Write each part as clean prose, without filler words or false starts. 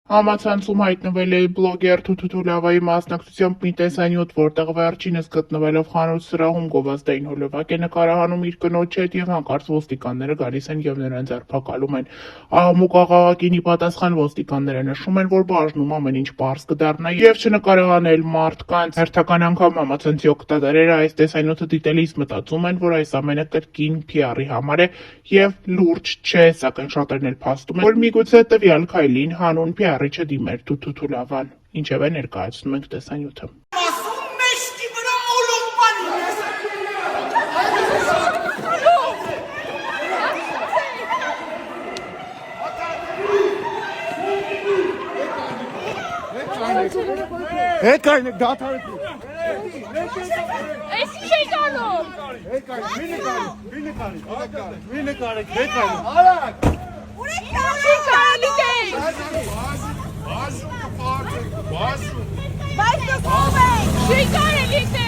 Համացանցում հայտնվել է բլոգեր Թութուլավայի մասնակցությամբ մի տեսանյութ, որտեղ վերջինս գտնվելով խանութ սրահում գովազդային հոլովակ է նկարահանում իր կնոջ հետ և հանկարծ ոստիկանները գալիս են և նրան ձերբակալում են։ Աղմուկ աղաղակին ի պատասխան ոստիկանները նշում են, որ բաժնում ամեն ինչ պարզ կդառնա և չնկարահանել մարդկանց։ Հերթական անգամ համացանցի օգտատերերը այս տեսանյութը դիտելիս մտածում են, որ այս ամենը կրկին PR-ի համար է և լուրջ չէ, սակայն շատերն էլ փաստում են, որ միգուցե տվյալ քայլին հանուն PR-ի չդիմեր Թութուլավան։ Ինչևէ ներկայացնում ենք տեսանյութը։ Հեկայնը դաթարը Էս ինչ է անում։ մի նկարեք, հեկայնը արագ Չի կարելի դե։ Բաշում կպարտեք, բաշում Բայց դու եք։ Չի կարելի դե։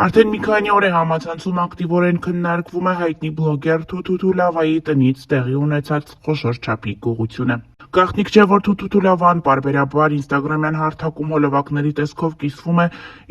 Արդեն մի քանի օր է համացանցում ակտիվորեն քննարկվում է հայտնի բլոգեր Թութուլավայի տնից տեղի ունեցած խոշոր չափի գողությունը։ Գաղտնիք չէ, որ Թութուլավան պարբերաբար ինստագրամյան հարթակում հոլովակների տեսքով կիսվում է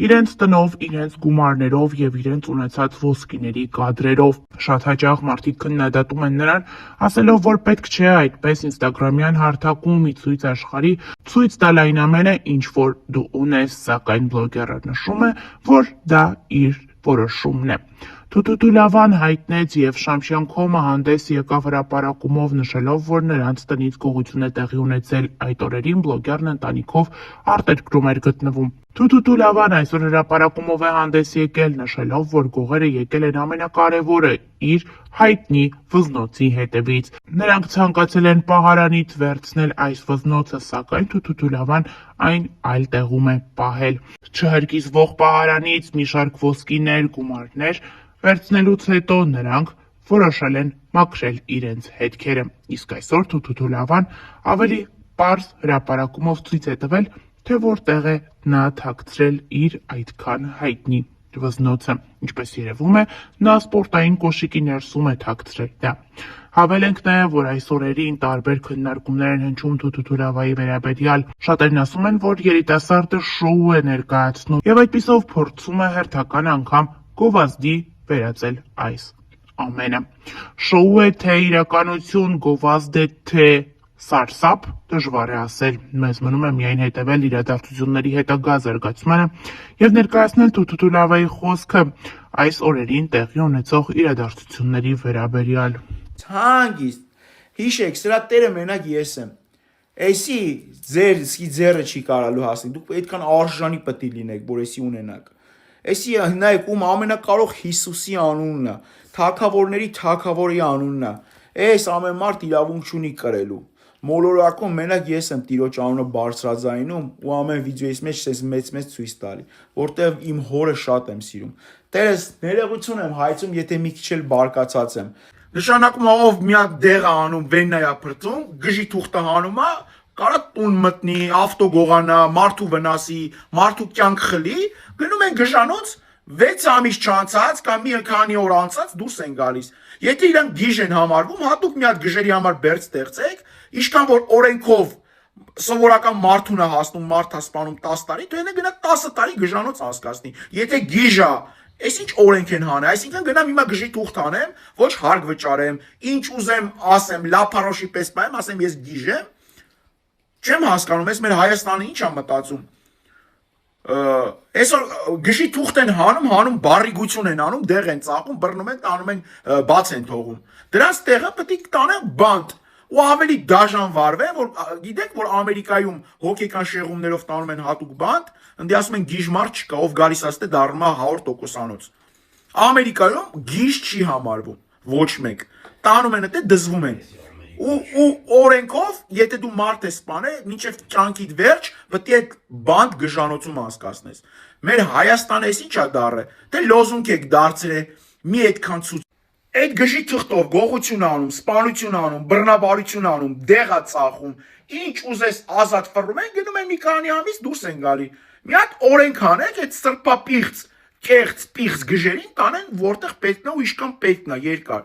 իրենց տնով, իրենց գումարներով և իրենց ունեցած ոսկիների կադրերով։ Շատ հաճախ մարդիկ քննադատում են նրան, ասելով, որ պետք չէ այդպես ինստագրամյան հարթակում ի ցույց աշխարհի ցույց տալ այն ամենը, ինչ որ դու ունես, սակայն բլոգերը նշում է, որ դա իր որոշումն է։ Թութուլավան հայտնեց և Շամշյան.com-ը հանդես եկավ հրապարակումով նշելով, որ նրանց տնից գողություն է տեղի ունեցել այդ օրերին բլոգերն ընտանիքով արտերկրում էր գտնվում։ Թութուլավան այսօր հրապարակումով է հանդես եկել, նշելով, որ գողերը եկել են ամենակարևորը իր հայտնի վզնոցի հետևից։ Նրանք ցանկացել են պահարանից վերցնել այս վզնոցը, սակայն Թութուլավան այն այլ տեղում է պահել։ Չհրկիզվող պահարանից մի շարք ոսկիներ, գումարներ վերցնելուց հետո նրանք որոշել են մաքրել իրենց հետքերը։ Իսկ այսօր Թութուլավան ավելի պարզ հրապարակումով ցույց է տվել, թե որտեղ է նա թաքցրել իր այդքան հայտնի վզնոցը։ Ինչպես երևում է, նա սպորտային կոշիկի ներսում է թաքցրել դա։ Հավելենք նաև, որ այս օրերին տարբեր քննարկումներ են հնչում Թութուլավայի վերաբերյալ։ Շատերն ասում են, որ երիտասարդը շոու է ներկայացնում և այդպիսով փորձում է հերթական անգամ գովազդի վերածել այս ամենը։ Շոու է թե իրականություն, գովազդ է թե սարսափ, դժվար է ասել։ Մեզ մնում է միայն հետևել իրադարձությունների հետագա զարգացմանը և ներկայացնել Թութուլավայի խոսքը այս օրերին տեղի ունեցող իրադարձությունների վերաբերյալ։ Հանգիստ, հիշեք, սրա տերը մենակ ես եմ։ Էսի ձեր ձեռը չի կարալու հասնել, դուք այդքան արժանի պետք է լինեք, որ էսի ունենաք։ Էսի նայեք, ում ամենակարող Հիսուսի անունն է, թագավորների թագավորի անունն է։ Էս ամեն մարդ իրավունք չունի կրելու։ Մոլորակում մենակ ես եմ Տիրոջ անունը բարձրաձայնում ու ամեն վիդեոյիս մեջ ցես մեծ ցույց տալի, որտեվ իմ հորը շատ եմ սիրում։ Տերս ներողություն եմ հայցում, եթե մի քիչ էլ բարկացած եմ։ Նշանակում է ով մի հատ դեղ է անում, վեննայա փրծում, գժի թուղթը հանում է, կարա տուն մտնի, ավտո գողանա, մարդու վնասի, մարդու կյանք խլի, գնում են գժանոց 6 ամիս չանցած կամ մի քանի օր անցած դուրս են գալիս։ Եթե իրանք գիժ են համարվում, հատուկ մի հատ գժերի համար բերձ ստեղծեք, ինչքան որ օրենքով սովորական մարդուն է հասնում, մարդ է սպանում 10 տարի, դու એને գնա 10 տարի գժանոց անցկացնի։ Եթե գիժ է, այս ինչ օրենք են հանը, այսինքն գնամ հիմա գժի թուղթ անեմ, ոչ հարկ վճարեմ, ինչ ուզեմ ասեմ, լափարոշի պես պայեմ, ասեմ ես գիժ եմ, չեմ հասկանում, ես մեր Հայաստանը ինչ է մտածում։ Այսօր գժի թուղթ են հանում բարիգություն են անում, դեղ են ծախում, բռնում են, տանում են, բաց են թողում։ Դրանց տեղը պետք է տանեն բանտ ու ավելի դաժան վարվեն, որ գիտեք, որ Ամերիկայում հոգեկան շեղումներով տանում են հատուկ բանտ, ընդ ասում են գիժ մարդ չկա, ով գալիս ասते դառնում է 100%-անոց։ Ամերիկայում գիժ չի համարվում ոչ մեկ։ Տանում են դե դզվում են։ ու օրենքով, եթե դու մարդ ես սպանել, մինչև կյանքիդ վերջ, պետք է այդ բանդ գժանոցում անցկացնես։ Մեր Հայաստանը էս ինչա դառը, թե լոզունգ եք դարձրել, մի այդքան ցույց։ Այդ գժի թղթով գողություն անում, սպանություն անում, բռնաբարություն անում, դեղա ծախում, ինչ ուզես ազատ ֆռում են, գնում են մի քանի ամիս դուրս են գալի։ Մի հատ օրենք անեք, այդ սրբապիղծ, կեղծ, պիղծ գժերին տանեն, որտեղ պետք է ու ինչքան պետք է երկար։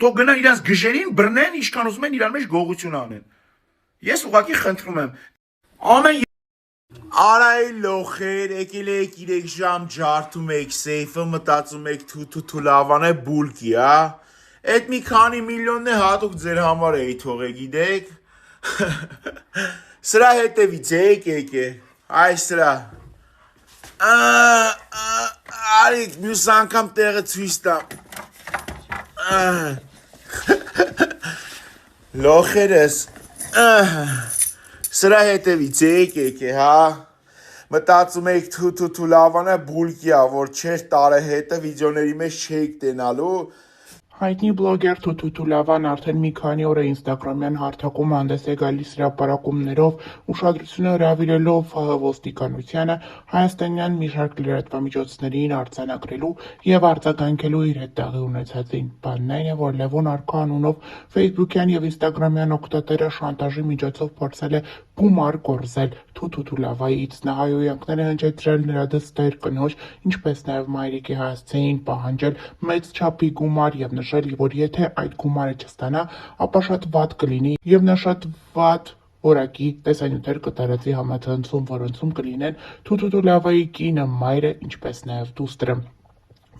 Թող գնան իրենց գժերին բռնեն, ինչքան ուզում են իրար մեջ գողություն անեն։ Ես ուղղակի խնդրում եմ, ամեն Արայ լոխեր, եկել եք 3 ժամ ջարդում եք սեյֆը, մտածում եք թու լավան է բուլկի, հա։ Այդ մի քանի միլիոնն է հատուկ ձեր համար էի թողե, գիտեք։ Սրա հետևից եք է, այ սրա։ Արիք, մյուս անգամ տեղը ցույց տամ։ Լոխերս, սրա հետևից եք է, հա, մտածում եք թու լավանը բուլկիա, որ չեր տարը հետը վիդեոների մեջ չեք տենալու, Հայտնի բլոգեր Թութու Լավան արդեն մի քանի օր է ինստագրամյան հարթակում հանդես է գալիս հրապարակումներով, ուշադրությունը հրավիրելով ՀՀ ոստիկանությանը հայաստանյան մի շարք լրատվամիջոցներին արձանագրելու եւ արձագանքելու իր հետ տեղի ունեցածին։ Բանն այն է, որ Լևոն Արքա անունով ֆեյսբուքյան եւ ինստագրամյան օգտատերը շանտաժի միջոցով փորձել է գումար կորզել Թութու Լավայից։ Նա հայհոյանքներ է հնչեցրել նրա դստեր կնոջ, ինչպես նաեւ մայրիկի հասցեին պահանջել մեծ չափի գումար եւ նշել, որ եթե այդ գումարը չստանա, ապա շատ վատ կլինի եւ նա շատ վատ որակի տեսանյութեր կտարածի համացանցում, որոնցում կլինեն Թութու Լավայի կինը, մայրը, ինչպես նաեւ դուստրը։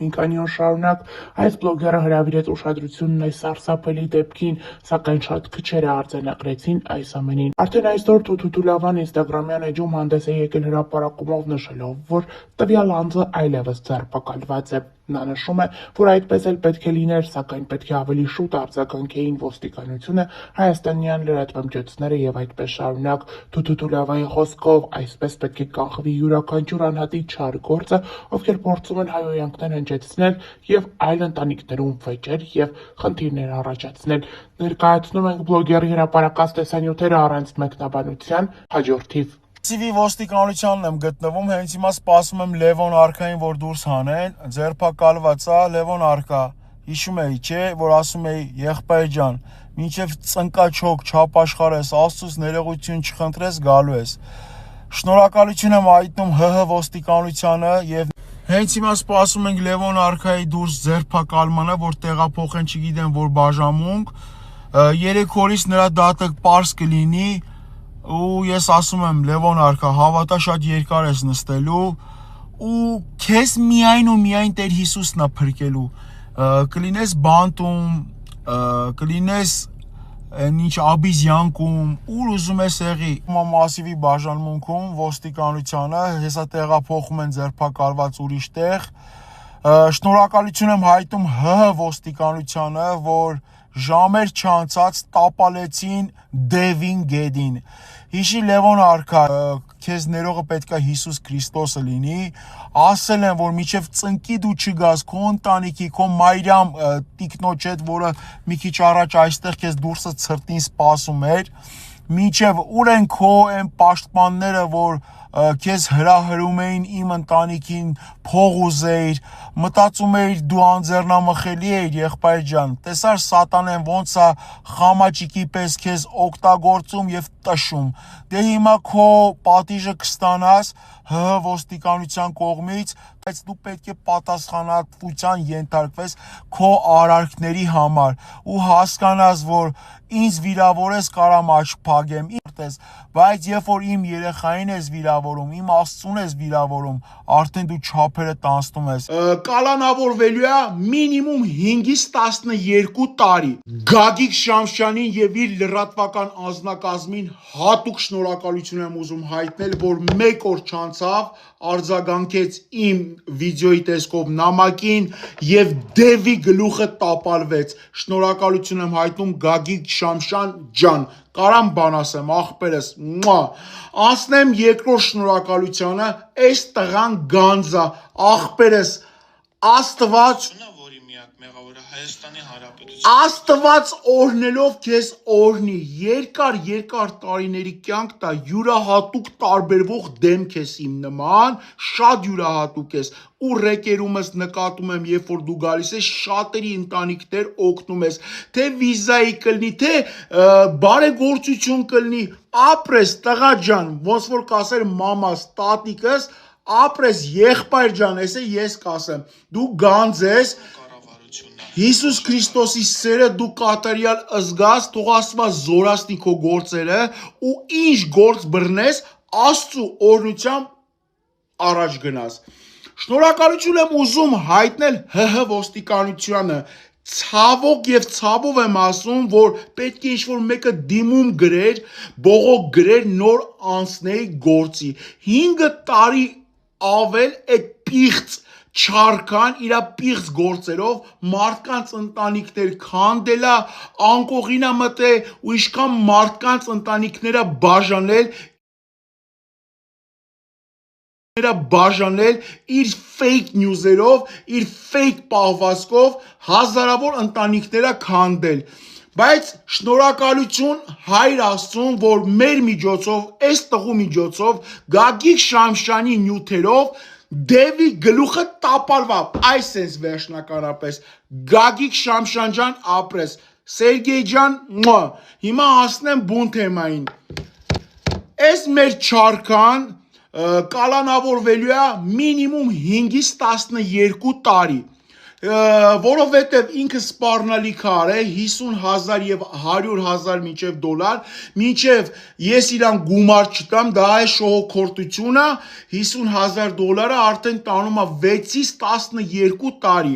Մի քանի օր շարունակ այս բլոգերը հրավիրեց ուշադրությունն այս սարսափելի դեպքին, սակայն շատ քչերը արձանագրեցին այս ամենին։ Արդեն այսօր Թութու Լավան ինստագրամյան էջում հանդես է եկել հրապարակումով նշելով, որ տվյալ անձը այլևս ձերբակալված է։ Նա նշում է, որ այդպես էլ պետք է լիներ, սակայն պետք է ավելի շուտ արձագանքեին ոստիկանությունը, հայաստանյան լրատվամիջոցները եւ այդպես շարունակ։ Թութու Լավայի խոսքով այսպես պետք է կանխվի յուրաքանչյուր անհատի չար գործը, ովքեր փորձում են հայհոյանքներ հնչեցնել եւ այլ ընտանիքներում վեճեր եւ խնդիրներ առաջացնել։ Ներկայացնում ենք բլոգերի հրապարակած տեսանյութերը առանց մեկնաբանության, հաջորդիվ Սիվի ոստիկանությանն եմ գտնվում, հենց հիմա սպասում եմ Լևոն Արքային, որ դուրս հանեն, ձերբակալված է Լևոն Արքա, հիշում էի, չէ, որ ասում էի եղբայր ջան, մինչև ծնկաչոք չապաշխարես, Աստծուց ներողություն չխնդրես, գալու ես։ Շնորհակալություն եմ հայտնում ՀՀ ոստիկանությանը եւ հենց հիմա սպասում ենք Լևոն Արքայի դուրս ձերբակալմանը, որ տեղափոխեն, չգիտեմ, որ բաժամունք, 3 օրից նրա դատը պարզ կլինի։ Ու ես ասում եմ Լևոն Արքա, հավատա շատ երկար ես նստելու ու քեզ միայն ու միայն Տեր Հիսուսն է փրկելու, կլինես բանտում, կլինես ինչ աբիզյանքում, ուր ուզում ես եղի։ Մասիվի բաժանմունքում ոստիկանությանը հեսա տեղափոխում են ձերբակալված ուրիշ տեղ։ Շնորհակալություն եմ հայտնում ՀՀ ոստիկանությանը, որ ժամեր չանցած տապալեցին Դևին Գեդին։ Հիշի Լևոն Արքա, քեզ ներողը պետքա Հիսուս Քրիստոսը լինի, ասել են, որ մինչև ծնկի դու չգաս քո ընտանիքի, քո մայրամ տիկնոջ հետ, որը մի քիչ առաջ այստեղ քեզ դուրսը ցրտին սպասում էր, մինչև ուր են քո այն պաշտպանները, որ քեզ հրահրում էին իմ ընտանիքին, փող ուզեիր, մտածում էիր դու անձեռնամխելի էիր, եղբայր ջան, տեսար սատանեն ոնց է խամաճիկի պես քեզ օգտագործում եւ տշում։ Դե հիմա քո պատիժը կստանաս ՀՀ ոստիկանության կողմից, բայց դու պետք է պատասխանատվության ենթարկվես քո արարքների համար ու հասկանաս, որ ինձ վիրավորես կարամ աչք փակեմ, բայց երբ որ իմ երեխային ես վիրավորում, իմ Աստծուն ես վիրավորում, արդեն դու չափերը տանցնում ես։ Կալանավորվելու է մինիմում 5-ից 12 տարի։ Գագիկ Շամշյանին եւ իր լրատվական անձնակազմին հատուկ շնորհակալություն եմ ուզում հայտնել, որ մեկ օր չանցավ արձագանքեց իմ վիդեոյի տեսքով նամակին եւ Դևի գլուխը տապալվեց։ Շնորհակալություն եմ հայտնում Գագիկ Շամշյան ջան։ Կարամ բան ասեմ, աղբերս, անցնեմ երկրորդ շնորհակալությանը, այս տղան գանձա, աղբերս, Աստված, որի միակ մեղավորը Հայաստանի Հանրապետություն Աստված օրնելով քեզ օրնի, երկար տարիների կյանք տա, յուրահատուկ տարբերվող դեմք ես իմ նման, շատ յուրահատուկ ես, ու ռեկերումս նկատում եմ, երբ որ դու գալիս ես, շատերի ընտանիքներ օգնում ես, թե վիզայի կլնի, թե բարեգործություն կլնի, ապրես տղա ջան, ոնց որ կասեր մամաս, տատիկս, ապրես եղբայր ջան, ես կասեմ, դու գանձ ես, Հիսուս Քրիստոսի սերը դու կատարյալ զգաս, թող Աստված զորացնի քո գործերը ու ինչ գործ բռնես, Աստծու օրհնությամբ առաջ գնաս։ Շնորհակալություն եմ ուզում հայտնել ՀՀ ոստիկանությանը, ցավոք եւ ցավով եմ ասում, որ պետք է ինչ-որ մեկը դիմում գրեր, բողոք գրեր, նոր անցնեի գործի։ 5 տարի ավել այդ պիղծ չարքան իրա պիղծ գործերով մարդկանց ընտանիքներ քանդելա, անկողինա մտե ու իշքան մարդկանց ընտանիքները բաժանել իր fake news-երով, իր fake պահվածքով հազարավոր ընտանիքները քանդել։ Բայց շնորհակալություն Հայր Աստծուն, որ մեր միջոցով, այս տղու միջոցով, Գագիկ Շամշյանի նյութերով Դևի գլուխը տապալվավ, այսպես վերջնականապես, Գագիկ Շամշյան ջան ապրես, Սերգեյ ջան, հիմա հասնեմ բուն թեմային, այս մեր չարքան կալանավորվելու է մինիմում 5-ից 12 տարի, որովհետև ինքը սպառնալիք է 50,000 եւ 100,000 մինչև դոլար, մինչև ես իրան գումար չտամ, դա է շողոքորտությունը, 50,000 դոլարը արդեն տանում է 6-ից 12 տարի,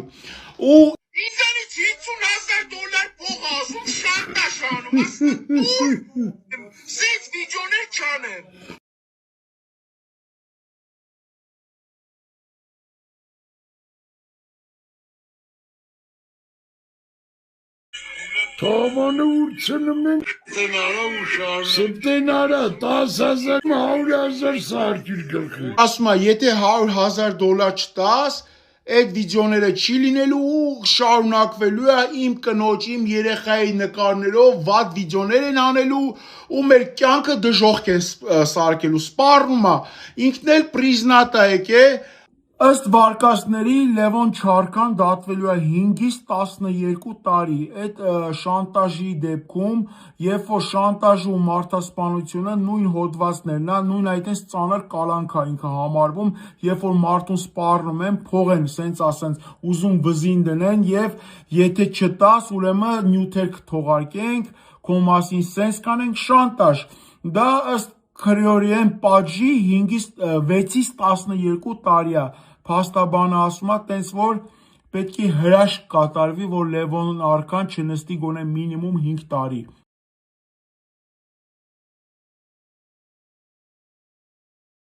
ու ինձանից 50,000 դոլար փող ասում շանտաժ անում, սենց վիդեոներ չանեմ։ Թավանը ուրցնում ենք տնարա ու շարը սպտենարա 10,000 100,000 սարկիր գլխի ասում է եթե 100,000 դոլար չտաս այդ վիդեոները չի լինելու ու շարունակվելու է իմ կնոջ իմ երեխայի նկարներով վատ վիդեոներ են անելու ու մեր կյանքը դժոխք են սարքելու սպառնում է ինքն էլ պրիզնատ է եկե Ըստ վարկածների Լևոն Չարքան դատվելու է 5-ից 12 տարի այդ շանտաժի դեպքում, երբ որ շանտաժը ու մարդասպանությունը նույն հոդվածներն է, նույն այդպես ծանր կալանք է ինքը համարվում, երբ որ մարդուն սպառնում են, փող են սենց ասենց ուզում վզին դնեն եւ եթե չտաս, ուրեմն նյութեր կթողարկենք, քո մասին սենց կանենք շանտաժ։ Դա ըստ քրեորիեն պատժի 6-ից 12 տարի է։ Փաստաբանը ասում է, տենց որ պետք է հրաշք կատարվի, որ Լևոն Արքան չնստի գոնե մինիմում 5 տարի։